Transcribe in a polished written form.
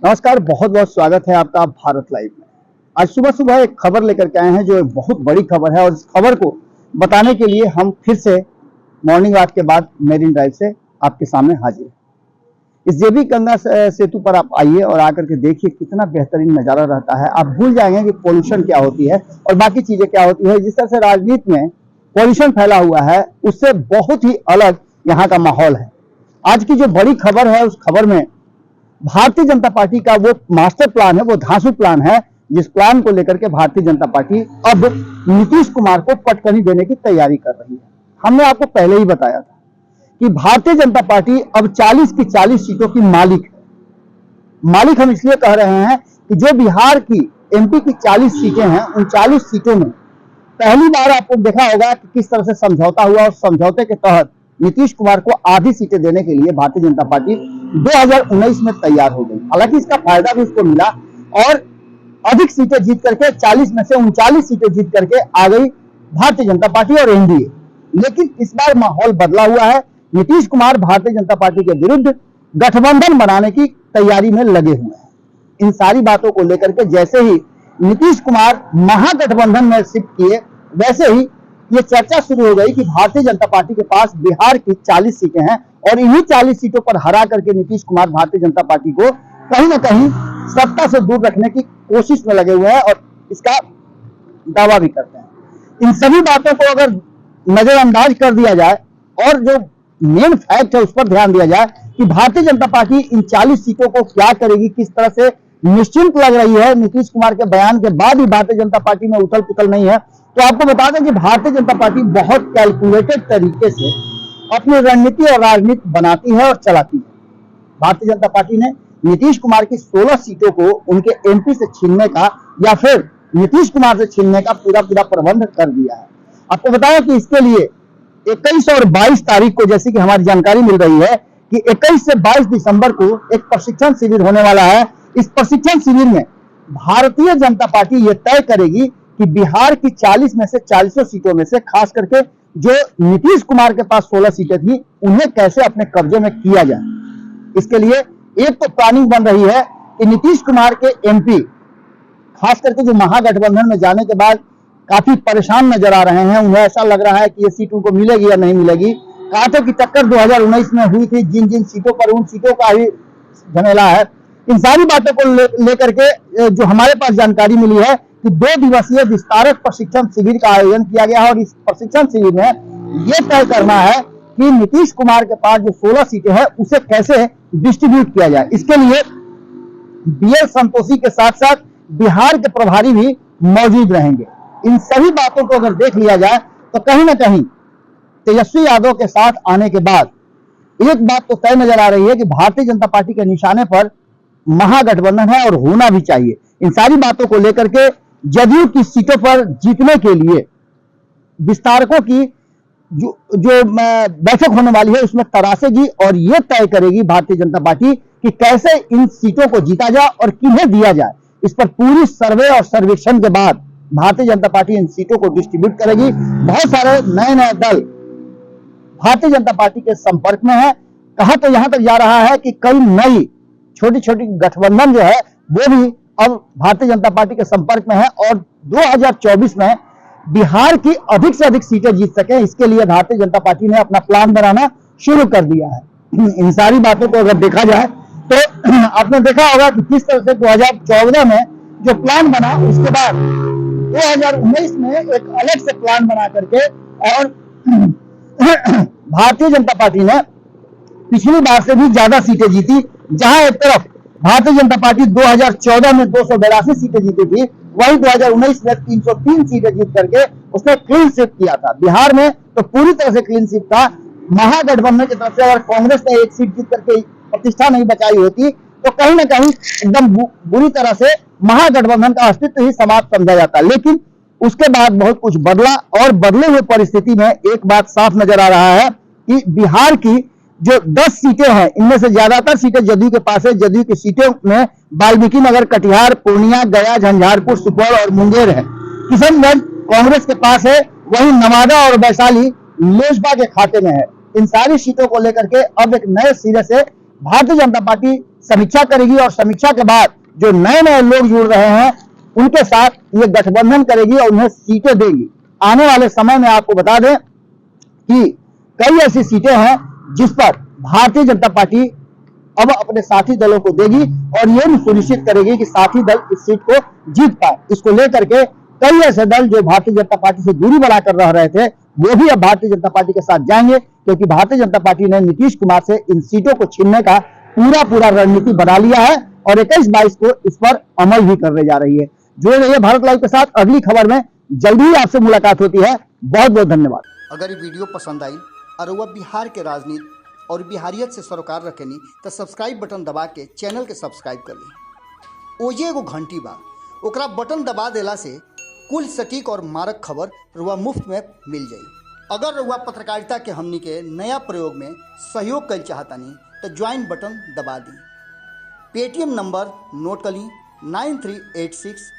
नमस्कार, बहुत बहुत स्वागत है आपका भारत लाइव में। आज सुबह सुबह एक खबर लेकर के आए हैं जो एक बहुत बड़ी खबर है और इस खबर को बताने के लिए हम फिर से मॉर्निंग वॉक के बाद मेरीन ड्राइव से आपके सामने हाजिर हैं। इस जेबी गंगा सेतु पर आप आइए और आकर के देखिए कितना बेहतरीन नजारा रहता है। आप भूल जाएंगे कि पॉल्यूशन क्या होती है और बाकी चीजें क्या होती है। जिस तरह से राजनीति में पॉल्यूशन फैला हुआ है उससे बहुत ही अलग यहाँ का माहौल है। आज की जो बड़ी खबर है उस खबर में भारतीय जनता पार्टी का वो मास्टर प्लान है, वो धांसू प्लान है, जिस प्लान को लेकर के भारतीय जनता पार्टी अब नीतीश कुमार को पटकनी देने की तैयारी कर रही है। हमने आपको पहले ही बताया था कि भारतीय जनता पार्टी अब 40 की 40 सीटों की मालिक है। मालिक हम इसलिए कह रहे हैं कि जो बिहार की एमपी की 40 सीटें हैं, उन 40 सीटों में पहली बार आपको देखा होगा कि किस तरह से समझौता हुआ और समझौते के तहत नीतीश कुमार को आधी सीटें देने के लिए भारतीय जनता पार्टी 2019 में तैयार हो गई। हालांकि इसका फायदा भी उसको मिला और अधिक सीटें जीत करके 40 में से 39 सीटें जीत करके आ गई भारतीय जनता पार्टी और एनडीए। लेकिन इस बार माहौल बदला हुआ है। नीतीश कुमार भारतीय जनता पार्टी के विरुद्ध गठबंधन बनाने की तैयारी में लगे हुए हैं। इन सारी बातों को लेकर के जैसे ही नीतीश कुमार महागठबंधन में शिफ्ट किए, वैसे ही ये चर्चा शुरू हो गई कि भारतीय जनता पार्टी के पास बिहार की 40 सीटें हैं और इन्हीं 40 सीटों पर हरा करके नीतीश कुमार भारतीय जनता पार्टी को कहीं ना कहीं सत्ता से दूर रखने की कोशिश में लगे हुए हैं और इसका दावा भी करते हैं। इन सभी बातों को अगर नजरअंदाज कर दिया जाए और जो मेन फैक्ट है उस पर ध्यान दिया जाए कि भारतीय जनता पार्टी इन 40 सीटों को क्या करेगी, किस तरह से निश्चिंत लग रही है। नीतीश कुमार के बयान के बाद भी भारतीय जनता पार्टी में उथल पुथल नहीं है। तो आपको बता दें कि भारतीय जनता पार्टी बहुत कैलकुलेटेड तरीके से अपनी रणनीति और राजनीति बनाती है और चलाती है। भारतीय जनता पार्टी ने नीतीश कुमार की 16 सीटों को उनके एमपी से छीनने का या फिर नीतीश कुमार से छीनने का पूरा प्रबंध कर दिया है। आपको बताया कि इसके लिए 21 और 22 तारीख को, जैसे कि हमारी जानकारी मिल रही है कि 21 से 22 दिसंबर को एक प्रशिक्षण शिविर होने वाला है। इस प्रशिक्षण शिविर में भारतीय जनता पार्टी ये तय करेगी कि बिहार की 40 में से 40 सीटों में से खास करके जो नीतीश कुमार के पास 16 सीटें थी उन्हें कैसे अपने कब्जे में किया जाए। इसके लिए एक तो प्लानिंग बन रही है कि नीतीश कुमार के एमपी खास करके जो महागठबंधन में जाने के बाद काफी परेशान नजर आ रहे हैं, उन्हें ऐसा लग रहा है कि ये सीट उनको मिलेगी या नहीं मिलेगी। कांटों की टक्कर 2019 में हुई थी, जिन जिन सीटों पर उन सीटों का ही झमेला है। इन सारी बातों को लेकर के जो हमारे पास जानकारी मिली है कि 2 दिवसीय विस्तारक प्रशिक्षण शिविर का आयोजन किया गया है और इस प्रशिक्षण शिविर में यह तय करना है कि नीतीश कुमार के पास जो 16 सीटें हैं उसे कैसे डिस्ट्रीब्यूट किया जाए। इसके लिए बीएल संतोषी के साथ साथ बिहार के प्रभारी भी मौजूद रहेंगे। इन सभी बातों को अगर देख लिया जाए तो कहीं ना कहीं तेजस्वी यादव के साथ आने के बाद एक बात तो तय नजर आ रही है कि भारतीय जनता पार्टी के निशाने पर महागठबंधन है और होना भी चाहिए। इन सारी बातों को लेकर के जदयू की सीटों पर जीतने के लिए विस्तारकों की जो बैठक होने वाली है उसमें तरासेगी और यह तय करेगी भारतीय जनता पार्टी कि कैसे इन सीटों को जीता जाए और किन्हें दिया जाए। इस पर पूरी सर्वे और सर्वेक्षण के बाद भारतीय जनता पार्टी इन सीटों को डिस्ट्रीब्यूट करेगी। बहुत सारे नए नए दल भारतीय जनता पार्टी के संपर्क में है। कहा तो यहां तक जा रहा है कि कई नई छोटी छोटी गठबंधन जो है वो भी अब भारतीय जनता पार्टी के संपर्क में है और 2024 में बिहार की अधिक से अधिक सीटें जीत सके, इसके लिए भारतीय जनता पार्टी ने अपना प्लान बनाना शुरू कर दिया है। इन सारी बातों को अगर देखा जाए तो आपने देखा होगा कि किस तरह से 2014 में जो प्लान बना उसके बाद 2019 में एक अलग से प्लान बना करके और भारतीय जनता पार्टी ने पिछली बार से भी ज्यादा सीटें जीती। जहां एक तरफ भारतीय जनता पार्टी 2014 में 282 सीटें जीती थी, वहीं 2019 में 303 सीटें जीत करके उसने क्लीन स्वीप किया था। बिहार में तो पूरी तरह से क्लीन स्वीप था। महागठबंधन की तरफ से अगर कांग्रेस ने एक सीट जीत करके प्रतिष्ठा नहीं बचाई होती तो कहीं ना कहीं एकदम बुरी तरह से महागठबंधन का अस्तित्व ही समाप्त समझा जाता। लेकिन उसके बाद बहुत कुछ बदला और बदले हुए परिस्थिति में एक बात साफ नजर आ रहा है कि बिहार की जो 10 सीटें हैं इनमें से ज्यादातर सीटें जदयू के पास है। जदयू की सीटों में वाल्मीकि नगर, कटिहार, पूर्णिया, गया, झंझारपुर, सुपौल और मुंगेर है। किशनगंज कांग्रेस के पास है, वहीं नवादा और वैशाली लोजपा के खाते में है। इन सारी सीटों को लेकर के अब एक नए सिरे से भारतीय जनता पार्टी समीक्षा करेगी और समीक्षा के बाद जो नए नए लोग जुड़ रहे हैं उनके साथ ये गठबंधन करेगी और उन्हें सीटें देगी। आने वाले समय में आपको बता दें कि कई ऐसी सीटें हैं जिस पर भारतीय जनता पार्टी अब अपने साथी दलों को देगी और ये सुनिश्चित करेगी कि साथी दल इस सीट को जीत पाए। इसको लेकर के कई ऐसे दल जो भारतीय जनता पार्टी से दूरी बनाकर रह रहे थे वो भी अब भारतीय जनता पार्टी के साथ जाएंगे, क्योंकि भारतीय जनता पार्टी ने नीतीश कुमार से इन सीटों को छीनने का पूरा रणनीति बना लिया है और 21-22 को इस पर अमल भी करने जा रही है। जुड़े रहिए भारत लाइव के साथ, अगली खबर में जल्दी ही आपसे मुलाकात होती है। बहुत बहुत धन्यवाद। अगर ये वीडियो पसंद आई और वह बिहार के राजनीति और बिहारियत से सरोकार रखेनी तो सब्सक्राइब बटन दबा के चैनल के सब्सक्राइब कर ली। ओजे एगो घंटी बा, ओकरा बटन दबा देला से कुल सटीक और मारक खबर रुआ मुफ्त में मिल जाई। अगर रुआ पत्रकारिता के हमनी के नया प्रयोग में सहयोग कर चाहतानी तो ज्वाइन बटन दबा दी। पेटीएम नंबर नोट कर ली 9386